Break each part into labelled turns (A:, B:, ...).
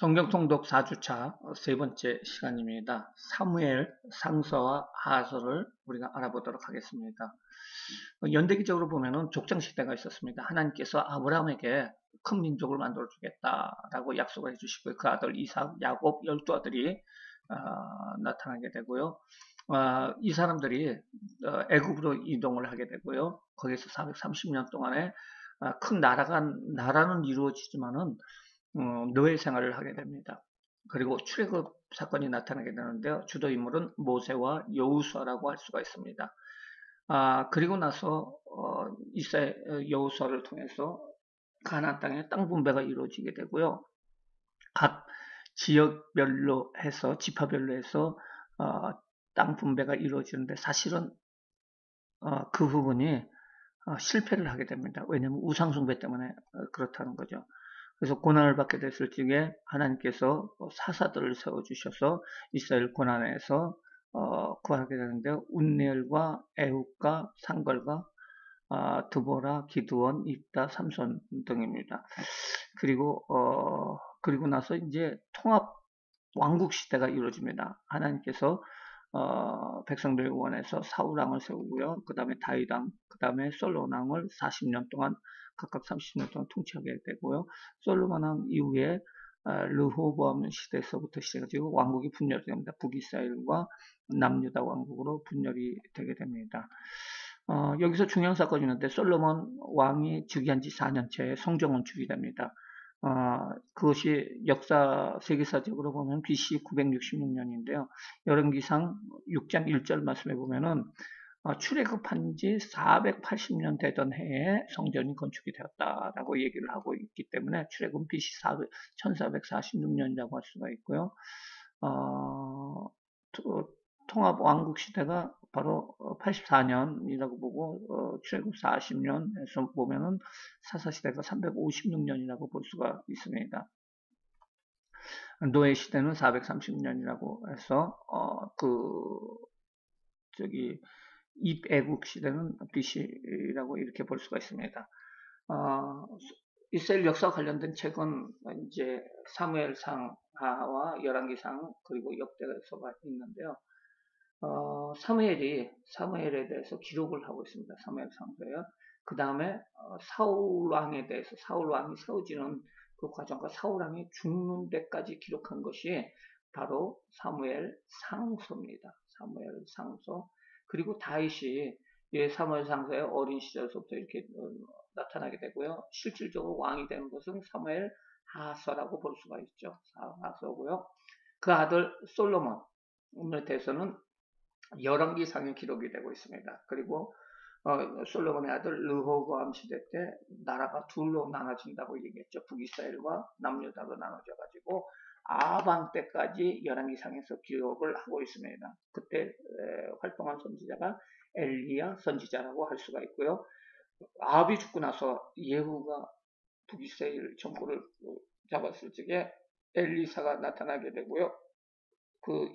A: 성경 통독 4주차 세 번째 시간입니다. 사무엘 상서와 하서를 우리가 알아보도록 하겠습니다. 연대기적으로 보면은 족장시대가 있었습니다. 하나님께서 아브라함에게 큰 민족을 만들어 주겠다라고 약속을 해주시고요. 그 아들 이삭, 야곱 12아들이 나타나게 되고요. 이 사람들이 애굽으로 이동을 하게 되고요. 거기서 430년 동안에 큰 나라는 이루어지지만은 노예 생활을 하게 됩니다. 그리고 출애굽 사건이 나타나게 되는데요. 주도 인물은 모세와 여호수아라고 할 수가 있습니다. 그리고 나서 여호수아를 통해서 가나안 땅에 땅 분배가 이루어지게 되고요. 각 지역별로 해서 지파별로 해서 땅 분배가 이루어지는데 사실은 그 부분이 실패를 하게 됩니다. 왜냐하면 우상숭배 때문에 그렇다는 거죠. 그래서 고난을 받게 됐을 적에 하나님께서 사사들을 세워주셔서 이스라엘 고난에서 구하게 되는데 운니엘과 에훗과 상걸과 드보라, 기드원, 입다, 삼손 등입니다. 그리고 나서 이제 통합 왕국 시대가 이루어집니다. 하나님께서 백성들을 원해서 사울 왕을 세우고요. 그 다음에 다윗 왕, 그 다음에 솔로몬 왕을 40년 동안 각각 30년 동안 통치하게 되고요. 솔로몬 왕 이후에 르호보암 시대에서부터 시작해서 왕국이 분열이 됩니다. 북이스라엘과 남유다 왕국으로 분열이 되게 됩니다. 여기서 중요한 사건이 있는데 솔로몬 왕이 즉위한 지 4년째에 성전 건축이 됩니다. 그것이 세계사적으로 보면 BC 966년인데요. 열왕기상 6장 1절 말씀에 보면은 출애굽한 지 480년 되던 해에 성전이 건축이 되었다라고 얘기를 하고 있기 때문에 출애굽 BC 1446년이라고 할 수가 있고요. 통합 왕국 시대가 바로 84년이라고 보고 출애굽 40년에서 보면은 사사 시대가 356년이라고 볼 수가 있습니다. 노예 시대는 430년이라고 해서 입애국 시대는 BC라고 이렇게 볼 수가 있습니다. 이스라엘 역사와 관련된 책은 이제 사무엘상하와 열왕기상 그리고 역대서가 있는데요. 사무엘에 대해서 기록을 하고 있습니다. 사무엘상서에요. 그 다음에 사울 왕에 대해서 사울 왕이 세워지는 그 과정과 사울 왕이 죽는 데까지 기록한 것이 바로 사무엘상서입니다. 사무엘상서. 그리고 다윗이 사무엘상서의 어린 시절부터 이렇게 나타나게 되고요. 실질적으로 왕이 되는 것은 사무엘 하서라고 볼 수가 있죠. 하서고요. 그 아들 솔로몬에 대해서는 열왕기상에 기록이 되고 있습니다. 그리고 솔로몬의 아들 르호보암 시대 때 나라가 둘로 나눠진다고 얘기했죠. 북이스라엘과 남유다로 나눠져가지고 아방 때까지 열왕기상에서 기록을 하고 있습니다. 그때 활동한 선지자가 엘리야 선지자라고 할 수가 있고요. 아합이 죽고 나서 예후가 북이스라엘 정부를 잡았을 적에 엘리사가 나타나게 되고요. 그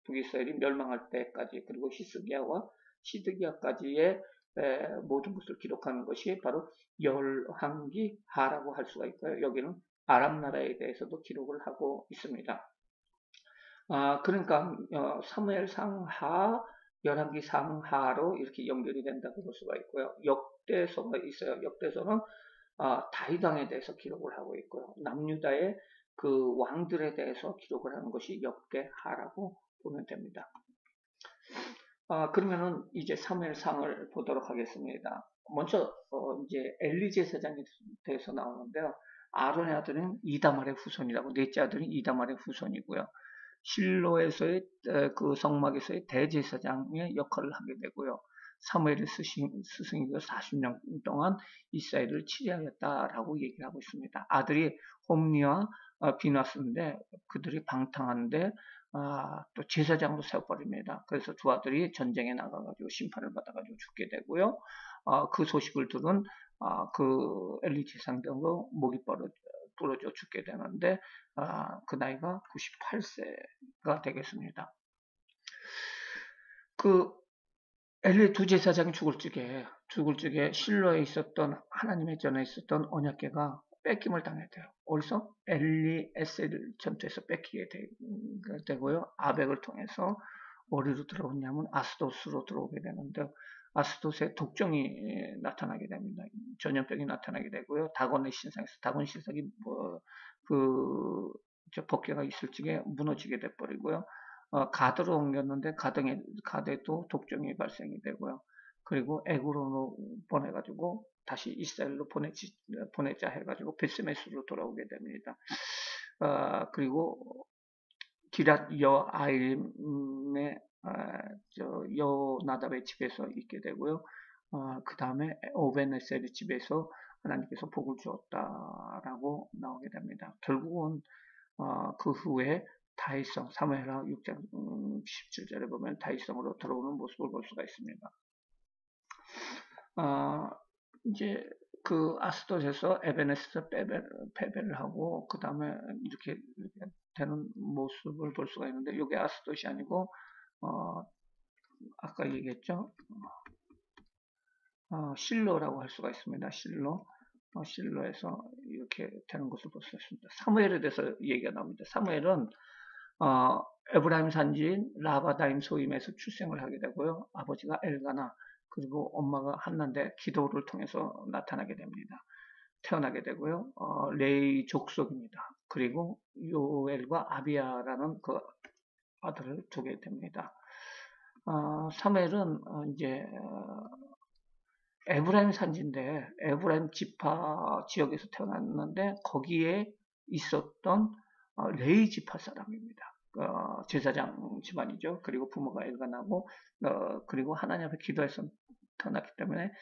A: 북이스라엘이 멸망할 때까지 그리고 히스기야와 시드기야까지의 모든 것을 기록하는 것이 바로 열왕기하라고 할 수가 있고요. 여기는 아람 나라에 대해서도 기록을 하고 있습니다. 그러니까 사무엘상하, 열왕기상하로 이렇게 연결이 된다고 볼 수가 있고요. 역대서가 있어요. 역대서는 다윗 왕에 대해서 기록을 하고 있고요. 남유다의 그 왕들에 대해서 기록을 하는 것이 역대하라고 보면 됩니다. 그러면은 이제 사무엘상을 보도록 하겠습니다. 먼저 이제 엘리 제사장에 대해서 나오는데요. 아론의 아들은 이다말의 후손이라고, 넷째 아들은 이다말의 후손이고요. 실로에서의 그 성막에서의 대제사장의 역할을 하게 되고요. 사무엘의 스승이고 40년 동안 이스라엘을 치리하였다라고 얘기를 하고 있습니다. 아들이 홈리와 비나스인데 그들이 방탕한데 또 제사장으로 세워버립니다. 그래서 두 아들이 전쟁에 나가가지고 심판을 받아가지고 죽게 되고요. 그 소식을 들은 그 엘리 제사장도 목이 부러져 죽게 되는데 그 나이가 98세가 되겠습니다. 그 엘리 두 제사장이 죽을 적에 실로에 있었던 하나님의 전에 있었던 언약궤가 뺏김을 당했대요. 어디서? 엘리에셀 전투에서 뺏기게 되고요. 아벡을 통해서 어디로 들어오냐면 아스도스로 들어오게 되는데 아스도스에 독종이 나타나게 됩니다. 전염병이 나타나게 되고요. 다곤의 신상에서 다곤 신상이 법궤가 있을 적에 무너지게 돼버리고요. 가드로 옮겼는데 가드에도 독종이 발생이 되고요. 그리고 에그론으로 보내가지고 다시 이스라엘로 보내자 해가지고 베스메스로 돌아오게 됩니다. 그리고 기랏 여아임의 여나답의 집에서 있게 되고요. 그 다음에 오벤에셀의 집에서 하나님께서 복을 주었다라고 나오게 됩니다. 결국은 그 후에 다윗성 사무엘하 6장 17절에 보면 다윗성으로 들어오는 모습을 볼 수가 있습니다. 이제 그 아스돗에서 에베네스에서 패배를 하고 그 다음에 이렇게 되는 모습을 볼 수가 있는데 이게 아스돗이 아니고 아까 얘기했죠. 실로라고 할 수가 있습니다. 실로에서 이렇게 되는 것을 볼 수 있습니다. 사무엘에 대해서 얘기가 나옵니다. 사무엘은 에브라임 산지인 라바다임 소임에서 출생을 하게 되고요. 아버지가 엘가나 그리고 엄마가 한나인데 기도를 통해서 나타나게 됩니다. 태어나게 되고요. 레이 족속입니다. 그리고 요엘과 아비야라는 그 아들을 두게 됩니다. 사무엘은 이제 에브라임 산지인데 에브라임 지파 지역에서 태어났는데 거기에 있었던 레이 지파 사람입니다. 제사장 집안이죠. 그리고 부모가 엘가나고 그리고 하나님 앞에 기도해서 태어났기 때문에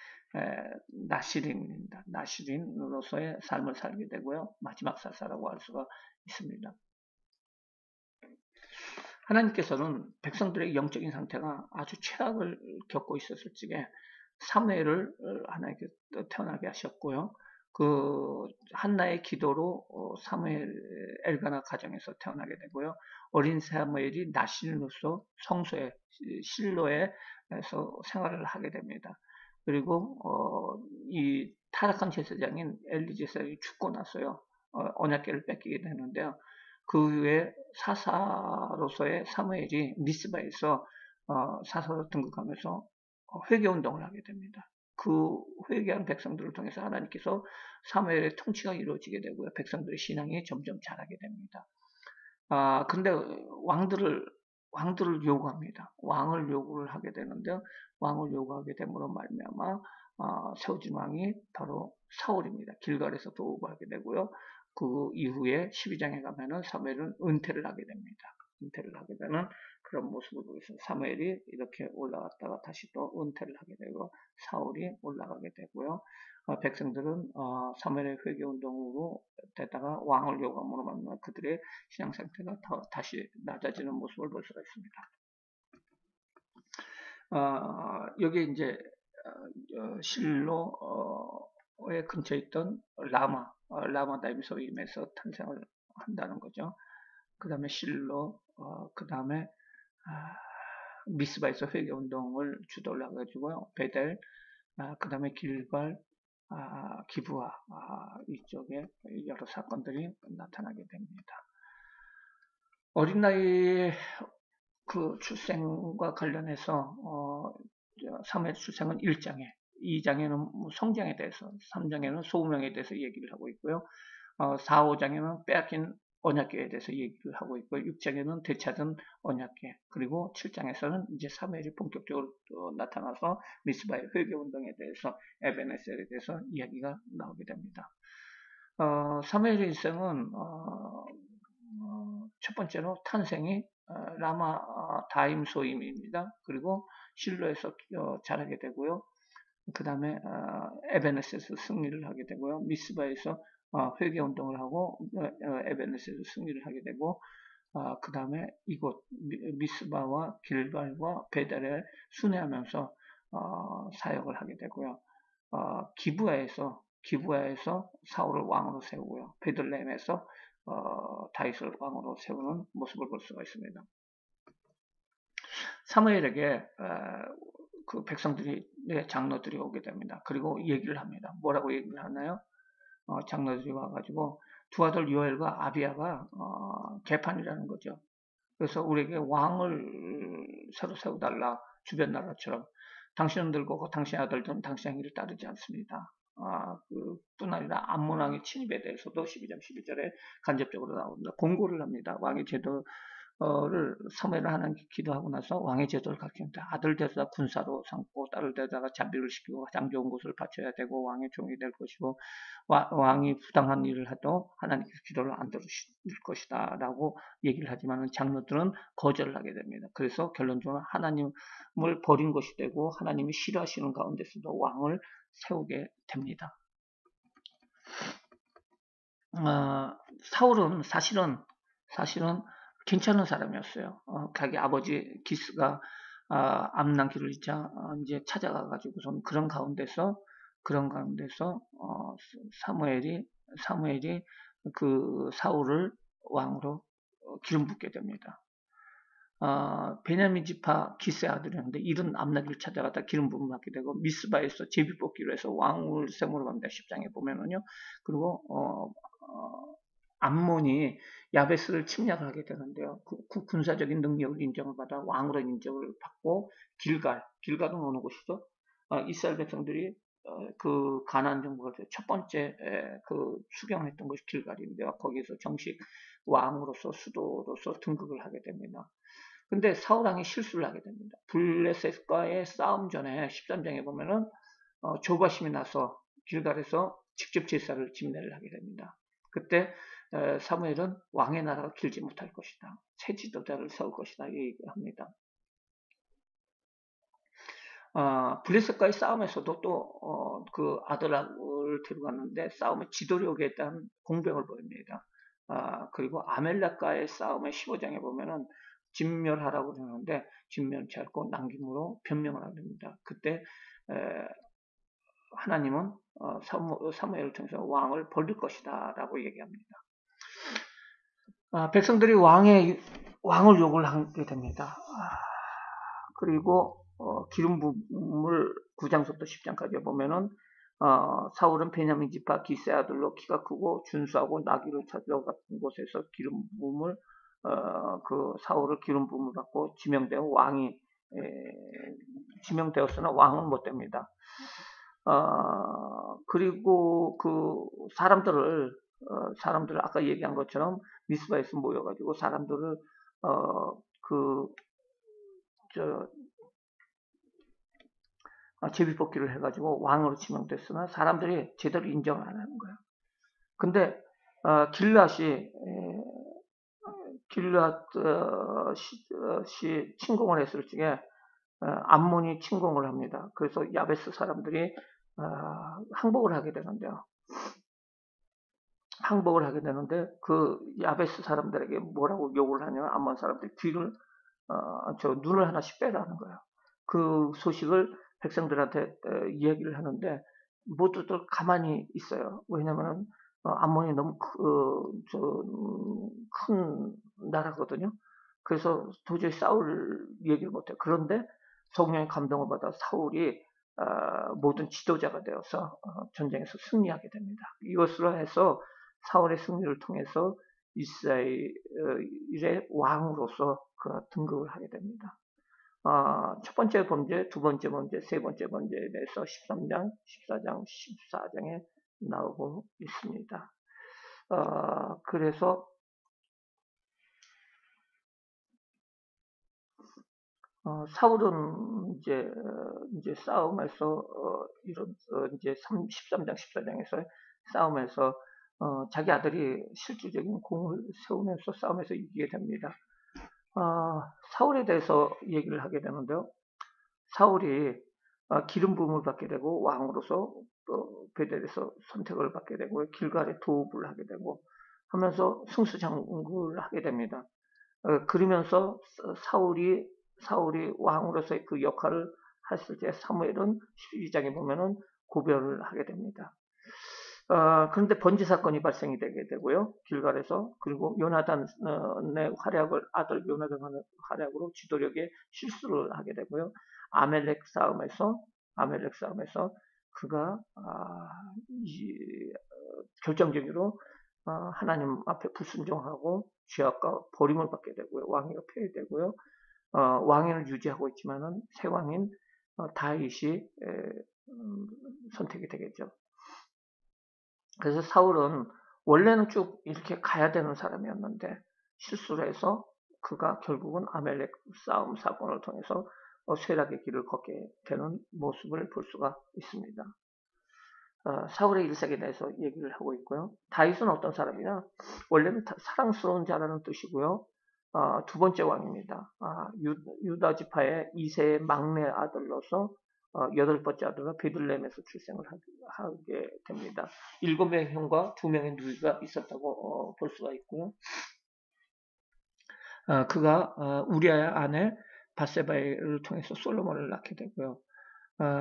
A: 나시린입니다. 나시린으로서의 삶을 살게 되고요. 마지막 사사라고 할 수가 있습니다. 하나님께서는 백성들의 영적인 상태가 아주 최악을 겪고 있었을 적에 사무엘을 하나님께 태어나게 하셨고요. 그 한나의 기도로 사무엘 엘가나 가정에서 태어나게 되고요. 어린 사무엘이 나신으로서 성소에 실로에서 생활을 하게 됩니다. 그리고 이 타락한 제사장인 엘리 제사장이 죽고 나서요. 언약궤를 뺏기게 되는데요. 그 후에 사사로서의 사무엘이 미스바에서 사사로 등극하면서 회개운동을 하게 됩니다. 그 회개한 백성들을 통해서 하나님께서 사무엘의 통치가 이루어지게 되고요. 백성들의 신앙이 점점 자라게 됩니다. 근데 왕들을 요구합니다. 왕을 요구를 하게 되는데 왕을 요구하게 됨으로 말미암아 세워진 왕이 바로 사울입니다. 길갈에서 도우하게 되고요. 그 이후에 12장에 가면은 사무엘은 은퇴를 하게 됩니다. 은퇴를 하게 되는 그런 모습을 보겠습니다. 사무엘이 이렇게 올라갔다가 다시 또 은퇴를 하게 되고 사울이 올라가게 되고요. 백성들은 사무엘의 회개운동으로 되다가 왕을 요구함으로 만나 그들의 신앙 상태가 다시 낮아지는 모습을 볼 수가 있습니다. 여기 이제 실로의 근처에 있던 라마다임 소임에서 탄생을 한다는 거죠. 그 다음에 실로, 그 다음에 미스바에서 회개운동을 주도를 해가지고요. 베델, 그 다음에 길발, 기브아 이쪽에 여러 사건들이 나타나게 됩니다. 어린 나이에 그 출생과 관련해서 사무엘 출생은 1장에, 2장에는 성장에 대해서, 3장에는 소명에 대해서 얘기를 하고 있고요. 4, 5장에는 빼앗긴 언약궤에 대해서 얘기를 하고 있고 6장에는 되찾은 언약궤 그리고 7장에서는 이제 사무엘이 본격적으로 나타나서 미스바의 회개운동에 대해서 에베네셀에 대해서 이야기가 나오게 됩니다. 사무엘의 일생은 첫 번째로 탄생이 라마다임 소임입니다. 그리고 실로에서 자라게 되고요. 그 다음에 에베네셀에서 승리를 하게 되고요. 미스바에서 회개운동을 하고 에베네셀에서 승리를 하게 되고 그 다음에 이곳 미스바와 길발과 베델에 순회하면서 사역을 하게 되고요. 기브아에서 사울을 왕으로 세우고요. 베들레헴에서 다윗을 왕으로 세우는 모습을 볼 수가 있습니다. 사무엘에게 그 백성들이 장로들이 오게 됩니다. 그리고 얘기를 합니다. 뭐라고 얘기를 하나요? 장로들이 와가지고 두 아들 요엘과 아비야가 개판이라는 거죠. 그래서 우리에게 왕을 새로 세워달라. 주변 나라처럼. 당신들과 당신의 아들들은 당신의 행위를 따르지 않습니다. 뿐 아니라 암몬 왕의 침입에 대해서도 12장 12절에 간접적으로 나옵니다. 공고를 합니다. 왕의 제도를 사무엘을 하나님께 기도하고 나서 왕의 제도를 가르칩니다. 아들 데려다 군사로 삼고 딸을 데려다가 잔비를 시키고 가장 좋은 곳을 바쳐야 되고 왕의 종이 될 것이고 왕이 부당한 일을 해도 하나님께서 기도를 안 들으실 것이다 라고 얘기를 하지만 장로들은 거절을 하게 됩니다. 그래서 결론적으로 하나님을 버린 것이 되고 하나님이 싫어하시는 가운데서도 왕을 세우게 됩니다. 사울은 사실은 괜찮은 사람이었어요. 자기 아버지 기스가 암난기를 이제 찾아가가지고선 그런 가운데서 사무엘이 그 사울을 왕으로 기름 붓게 됩니다. 베냐민 지파 기스의 아들이었는데 이른 암나기를 찾아가다 기름 부음을 받게 되고 미스바에서 제비 뽑기로 해서 왕을 세움으로 갑니다. 10장에 보면은요. 그리고 암몬이 야베스를 침략하게 되는데요. 그 군사적인 능력을 인정을 받아 왕으로 인정을 받고 길갈은 어느 곳이죠? 이스라엘 백성들이 그 가나안 정부가 첫 번째 그 수경했던 것이 길갈인데요. 거기서 정식 왕으로서 수도로서 등극을 하게 됩니다. 근데 사울왕이 실수를 하게 됩니다. 블레셋과의 싸움 전에 13장에 보면은 조바심이 나서 길갈에서 직접 제사를 집례를 하게 됩니다. 그때 사무엘은 왕의 나라가 길지 못할 것이다. 새 지도자를 세울 것이다. 얘기합니다. 블레셋과의 싸움에서도 또 그 아들을 데려갔는데 싸움의 지도력에 대한 공병을 보입니다. 그리고 아멜렉과의 싸움의 15장에 보면은 진멸하라고 그러는데 진멸치 않고 남김으로 변명을 합니다. 그때 하나님은 사무엘을 통해서 왕을 벌릴 것이다 라고 얘기합니다. 백성들이 왕을 욕을 하게 됩니다. 그리고 기름 부음을 9장부터 10장까지 보면은 사울은 베냐민 지파 기스의 아들로 키가 크고 준수하고 나귀를 찾으러 갔던 곳에서 기름 부음을 그 사울을 기름 부음을 받고 지명되어 왕이 지명되었으나 왕은 못 됩니다. 그리고 그 사람들을 아까 얘기한 것처럼 미스바에서 모여가지고 사람들을 제비뽑기를 해가지고 왕으로 지명됐으나 사람들이 제대로 인정을 안 하는 거예요. 근데 길랏이 침공을 했을 적에 암몬이 침공을 합니다. 그래서 야베스 사람들이 항복을 하게 되는데요. 항복을 하게 되는데 그 야베스 사람들에게 뭐라고 욕을 하냐면 암몬 사람들이 눈을 하나씩 빼라는 거예요. 그 소식을 백성들한테 이야기를 하는데 모두들 가만히 있어요. 왜냐하면 암몬이 너무 큰 나라거든요. 그래서 도저히 싸울 얘기를 못해요. 그런데 성령의 감동을 받아 사울이 모든 지도자가 되어서 전쟁에서 승리하게 됩니다. 이것으로 해서 사울의 승리를 통해서 이스라엘의 왕으로서 등극을 하게 됩니다. 첫 번째 범죄, 두 번째 범죄, 세 번째 범죄에 대해서 13장, 14장, 14장에 나오고 있습니다. 그래서 사울은 이제 싸움에서 이제 13장, 14장에서 싸움에서 자기 아들이 실질적인 공을 세우면서 싸움에서 이기게 됩니다. 사울에 대해서 얘기를 하게 되는데요. 사울이 기름 부음을 받게 되고 왕으로서 베델에서 선택을 받게 되고 길갈에 도읍을 하게 되고 하면서 승수장구를 하게 됩니다. 그러면서 사울이 왕으로서의 그 역할을 했을 때 사무엘은 12장에 보면은 고별을 하게 됩니다. 그런데 번지 사건이 발생이 되게 되고요. 길갈에서. 그리고 요나단의 아들 요나단의 활약으로 지도력에 실수를 하게 되고요. 아멜렉 싸움에서 그가 결정적으로 하나님 앞에 불순종하고 죄악과 버림을 받게 되고요. 왕위가 폐위되고요. 왕위를 유지하고 있지만은 새 왕인 다윗이 선택이 되겠죠. 그래서 사울은 원래는 쭉 이렇게 가야 되는 사람이었는데 실수를 해서 그가 결국은 아멜렉 싸움 사건을 통해서 쇠락의 길을 걷게 되는 모습을 볼 수가 있습니다. 사울의 일생에 대해서 얘기를 하고 있고요. 다윗은 어떤 사람이냐? 원래는 사랑스러운 자라는 뜻이고요. 두 번째 왕입니다. 유다 지파의 2세의 막내 아들로서 8번째 아들로 베들레헴에서 출생을 하게 됩니다. 7명의 형과 2명의 누이가 있었다고 볼 수가 있고요. 그가 우리아의 아내 바세바를 통해서 솔로몬을 낳게 되고요.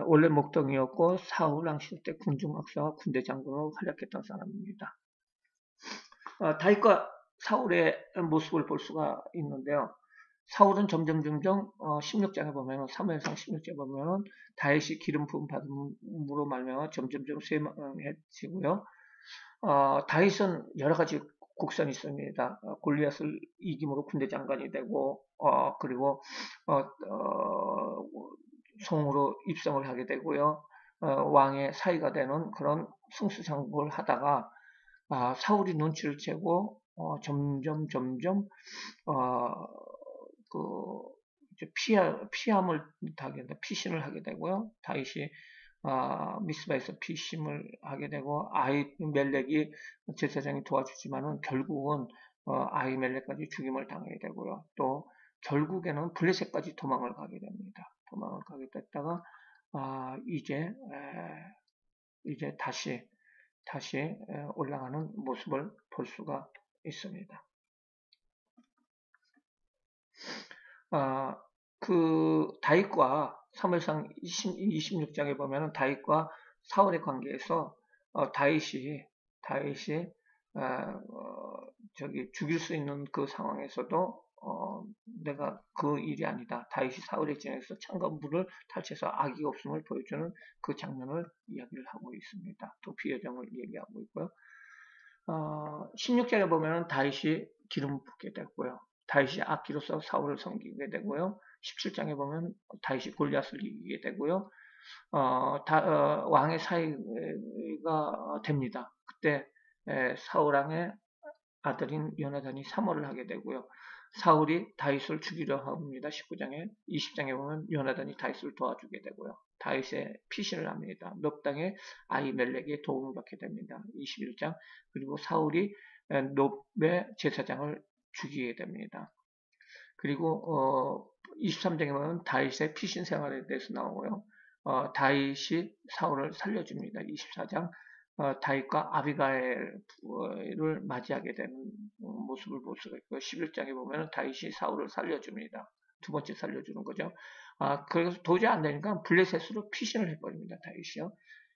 A: 원래 목동이었고 사울 왕실 때 군중학사와 군대 장군으로 활약했던 사람입니다. 다윗과 사울의 모습을 볼 수가 있는데요. 사울은 점점 16장에 보면 사무엘상 16장에 보면 다윗이 기름 부음 받음으로 말미암아 점점 쇠망해지고요. 다윗은 여러 가지 곡선이 있습니다. 골리앗을 이김으로 군대 장관이 되고 그리고 성으로 입성을 하게 되고요. 왕의 사위가 되는 그런 승수장구를 하다가 사울이 눈치를 채고 점점 피함을 하게 돼 피신을 하게 되고요. 다윗이 미스바에서 피심을 하게 되고 아히멜렉이 제사장이 도와주지만은 결국은 아히멜렉까지 죽임을 당하게 되고요. 또 결국에는 블레셋까지 도망을 가게 됩니다. 도망을 가게 됐다가 이제 다시 올라가는 모습을 볼 수가 있습니다. 그 다윗과 사무엘상 26장에 보면은 다윗과 사울의 관계에서 다윗이 죽일 수 있는 그 상황에서도 내가 그 일이 아니다. 다윗이 사울의 진영에서 창건부를 탈취해서 악이 없음을 보여주는 그 장면을 이야기를 하고 있습니다. 도피 여정을 얘기하고 있고요. 16장에 보면은 다윗이 기름 붓게 됐고요. 다윗이 악기로서 사울을 섬기게 되고요. 17장에 보면 다윗이 골리앗을 이기게 되고요. 왕의 사위가 됩니다. 그때 사울 왕의 아들인 요나단이 사모를 하게 되고요. 사울이 다윗을 죽이려 합니다. 19장에 20장에 보면 요나단이 다윗을 도와주게 되고요. 다윗의 피신을 합니다. 넙당의 아히멜렉의 도움을 받게 됩니다. 21장 그리고 사울이 넙의 제사장을 죽이게 됩니다. 그리고 23장에 보면 다윗의 피신 생활에 대해서 나오고요. 다윗이 사울을 살려줍니다. 24장 다윗과 아비가일을 맞이하게 되는 모습을 볼 수가 있고요. 11장에 보면 다윗이 사울을 살려줍니다. 두 번째 살려주는 거죠. 그래서 도저히 안 되니까 블레셋으로 피신을 해버립니다. 다윗이요.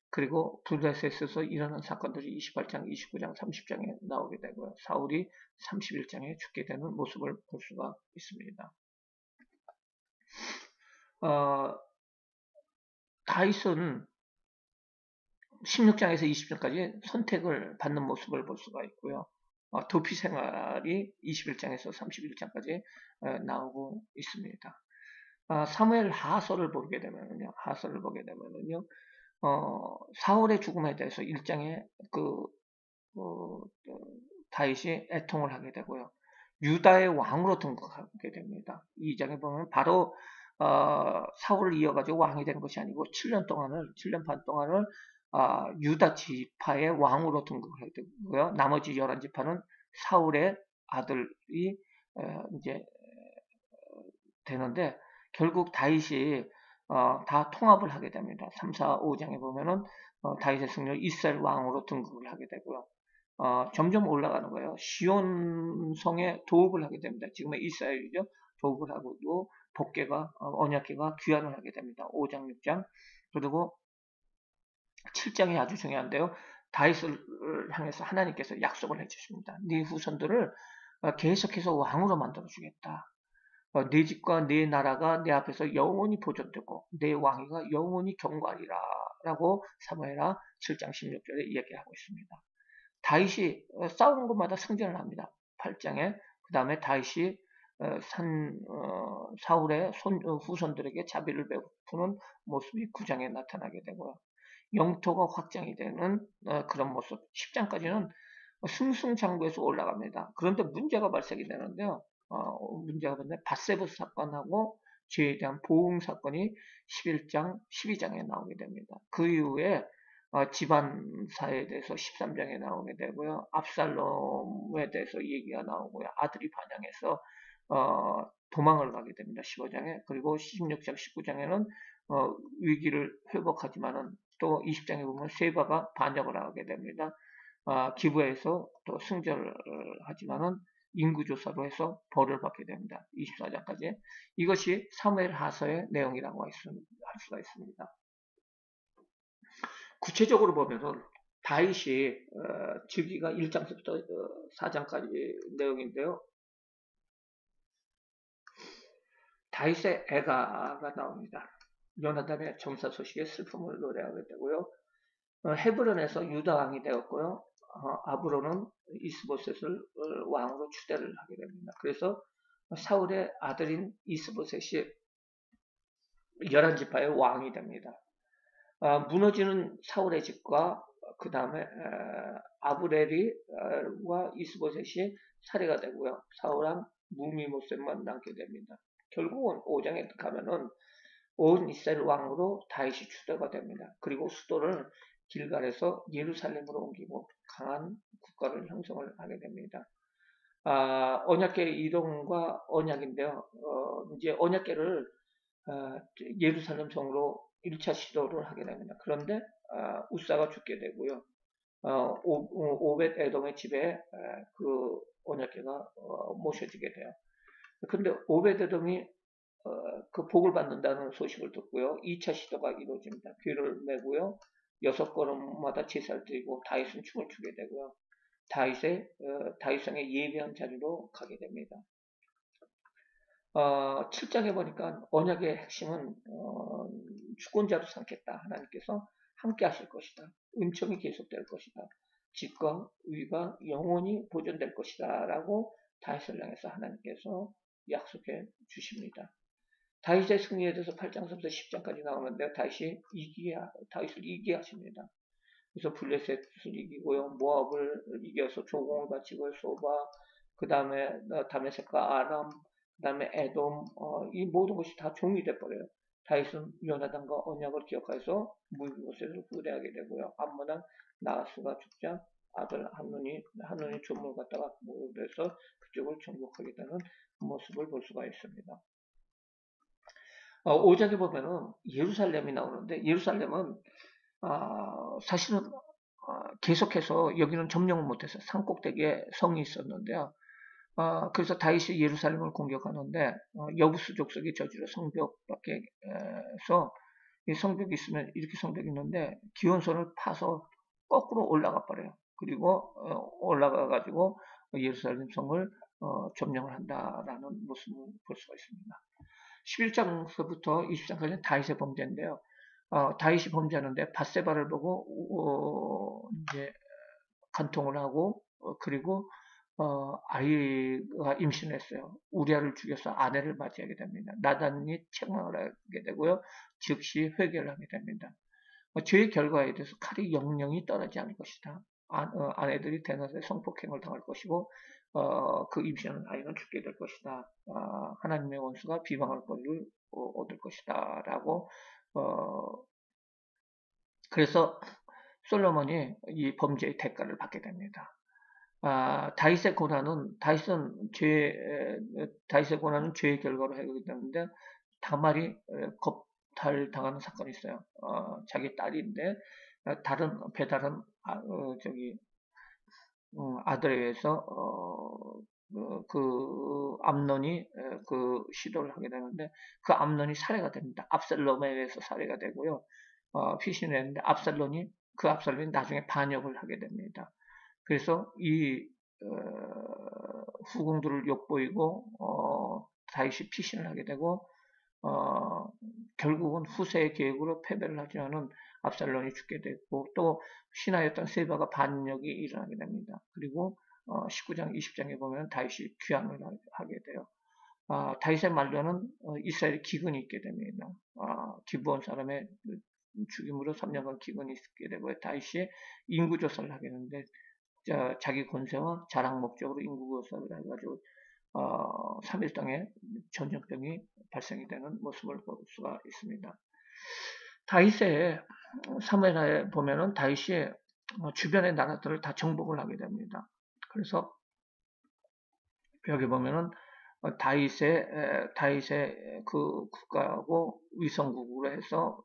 A: 그리고 블레셋에서 일어난 사건들이 28장, 29장, 30장에 나오게 되고요. 사울이 31장에 죽게 되는 모습을 볼 수가 있습니다. 다윗은 16장에서 20장까지 선택을 받는 모습을 볼 수가 있고요. 도피 생활이 21장에서 31장까지 나오고 있습니다. 사무엘 하서를 보게 되면은요, 사울의 죽음에 대해서 1장에 다윗이 애통을 하게 되고요. 유다의 왕으로 등극하게 됩니다. 2장에 보면 바로 사울을 이어가지고 왕이 된 것이 아니고 7년 반 동안을 유다 지파의 왕으로 등극하게 되고요. 나머지 11지파는 사울의 아들이 이제 되는데 결국 다윗이 다 통합을 하게 됩니다. 3, 4, 5장에 보면은 다윗의 승리로 이스라엘 왕으로 등극을 하게 되고요. 점점 올라가는 거예요. 시온성에 도읍을 하게 됩니다. 지금의 이스라엘이죠. 도읍을 하고 복궤가 언약궤가 귀환을 하게 됩니다. 5장, 6장 그리고 7장이 아주 중요한데요. 다윗을 향해서 하나님께서 약속을 해주십니다. 네 후손들을 계속해서 왕으로 만들어주겠다. 네 집과 네 나라가 내 앞에서 영원히 보존되고 내 왕위가 영원히 경과하리라 라고 사무엘하 7장 16절에 이야기하고 있습니다. 다윗이 싸우는 곳마다 승전을 합니다. 8장에. 그 다음에 다윗이 사울의 후손들에게 자비를 베푸는 모습이 9장에 나타나게 되고요. 영토가 확장이 되는 그런 모습. 10장까지는 승승장구해서 올라갑니다. 그런데 문제가 발생이 되는데요. 문제가 되는데 밧세바 사건하고 죄에 대한 보응 사건이 11장, 12장에 나오게 됩니다. 그 이후에 집안사에 대해서 13장에 나오게 되고요. 압살롬에 대해서 얘기가 나오고요. 아들이 반항해서 도망을 가게 됩니다. 15장에. 그리고 16장, 19장에는 위기를 회복하지만은 또 20장에 보면 세바가 반역을 하게 됩니다. 기부해서 또 승절을 하지만은 인구조사로 해서 벌을 받게 됩니다. 24장까지. 이것이 사무엘 하서의 내용이라고 할 수가 있습니다. 구체적으로 보면은 다윗이 즉위가 1장부터 4장까지 내용인데요. 다윗의 애가가 나옵니다. 요나단의 점사 소식에 슬픔을 노래하게 되고요. 헤브론에서 유다 왕이 되었고요. 아브론은 이스보셋을 왕으로 추대를 하게 됩니다. 그래서 사울의 아들인 이스보셋이 11지파의 왕이 됩니다. 무너지는 사울의 집과 그 다음에 아브렐과 이스보셋이 살해가 되고요. 사울왕 무미모셋만 남게 됩니다. 결국은 5장에 가면은 온 이스라엘 왕으로 다윗이 추대가 됩니다. 그리고 수도를 길갈에서 예루살렘으로 옮기고 강한 국가를 형성을 하게 됩니다. 언약궤 이동과 언약인데요. 이제 언약궤를 예루살렘 성으로 1차 시도를 하게 됩니다. 그런데 우사가 죽게 되고요. 오벳 에돔의 집에 그 언약궤가 모셔지게 돼요. 그런데 오벳 에돔이 그 복을 받는다는 소식을 듣고요. 2차 시도가 이루어집니다. 귀를 메고요. 6걸음마다 제사를 드리고 다윗은 춤을 추게 되고요. 다윗성의 예배한 자리로 가게 됩니다. 7장에 보니까 언약의 핵심은 주권자로 삼겠다. 하나님께서 함께 하실 것이다. 은총이 계속될 것이다. 직과 위가 영원히 보존될 것이다. 라고 다윗을 향해서 하나님께서 약속해 주십니다. 다윗의 승리에 대해서 8장부터 10장까지 나오는데 다윗을 이기게 하십니다. 그래서 블레셋을 이기고요. 모압을 이겨서 조공을 바치고 소바, 그 다음에 다메섹과 아람, 그 다음에 에돔, 이 모든 것이 다 종이 돼버려요. 다윗은 요나단과 언약을 기억해서 무비보셋을 후대하게 되고요. 암몬왕 나하스가 죽자 아들 한눈이 조문을 갖다가 모여서 그쪽을 정복하게 되는 모습을 볼 수가 있습니다. 5장에 보면은 예루살렘이 나오는데 예루살렘은 사실은 계속해서 여기는 점령을 못해서 산꼭대기에 성이 있었는데요. 그래서 다윗이 예루살렘을 공격하는데 여부수 족속의 저주로 성벽 밖에서 이 성벽이 있으면 이렇게 성벽이 있는데 기원선을 파서 거꾸로 올라가 버려요. 그리고 올라가 가지고 예루살렘 성을 점령을 한다라는 모습을 볼 수가 있습니다. 11장서부터 20장까지는 다윗의 범죄인데요. 다윗이 범죄하는데 밧세바를 보고 이제 간통을 하고 그리고 아이가 임신했어요. 우리아를 죽여서 아내를 맞이하게 됩니다. 나단이 책망을 하게 되고요. 즉시 회개를 하게 됩니다. 죄의 결과에 대해서 칼이 영영이 떠나지 않을 것이다. 아내들이 대낮에 성폭행을 당할 것이고 그 임신한 아이는 죽게 될 것이다. 하나님의 원수가 비방할 권리를 얻을 것이다. 라고 그래서 솔로몬이 이 범죄의 대가를 받게 됩니다. 다윗의 고난은 죄의 결과로 해결이 되는데 다말이 겁탈당하는 사건이 있어요. 자기 딸인데 배다른 아들에 의해서 그 암논이 그 시도를 하게 되는데 그 암논이 살해가 됩니다. 압살롬에 의해서 살해가 되고요. 피신을 했는데 압살롬이 나중에 반역을 하게 됩니다. 그래서 이 후궁들을 욕보이고 다윗이 피신을 하게 되고 결국은 후세의 계획으로 패배를 하지 않은 압살롬이 죽게 됐고 또 신하였던 세바가 반역이 일어나게 됩니다. 그리고 19장 20장에 보면 다윗이 귀환을 하게 돼요. 다윗의 말로는 이스라엘에 기근이 있게 됩니다. 기브온 사람의 죽임으로 3년간 기근이 있게 되고 다윗이 인구조사를 하게 되는데 자기 권세와 자랑 목적으로 인구조사를 해가지고 3일당에 전염병이 발생이 되는 모습을 볼 수가 있습니다. 다윗의 사무엘하에 보면은 다윗이 주변의 나라들을 다 정복을 하게 됩니다. 그래서 여기 보면은 다윗의 그 국가하고 위성국으로 해서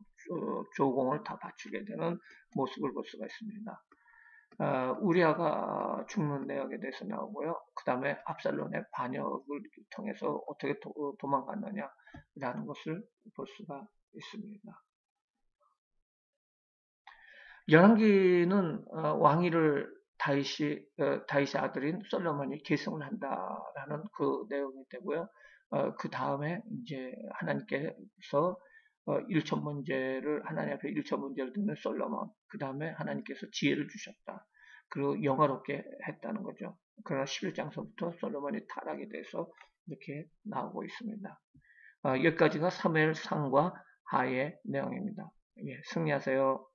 A: 조공을 다 바치게 되는 모습을 볼 수가 있습니다. 우리아가 죽는 내역에 대해서 나오고요. 그 다음에 압살롬의 반역을 통해서 어떻게 도망갔느냐라는 것을 볼 수가 있습니다. 열왕기는 왕위를 다윗의 아들인 솔로몬이 계승을 한다라는 그 내용이 되고요. 그 다음에 이제 하나님께서 하나님 앞에 일천 문제를 듣는 솔로몬, 그 다음에 하나님께서 지혜를 주셨다. 그리고 영화롭게 했다는 거죠. 그러나 11장서부터 솔로몬이 타락에 대해서 이렇게 나오고 있습니다. 여기까지가 사무엘상과 하의 내용입니다. 예, 승리하세요.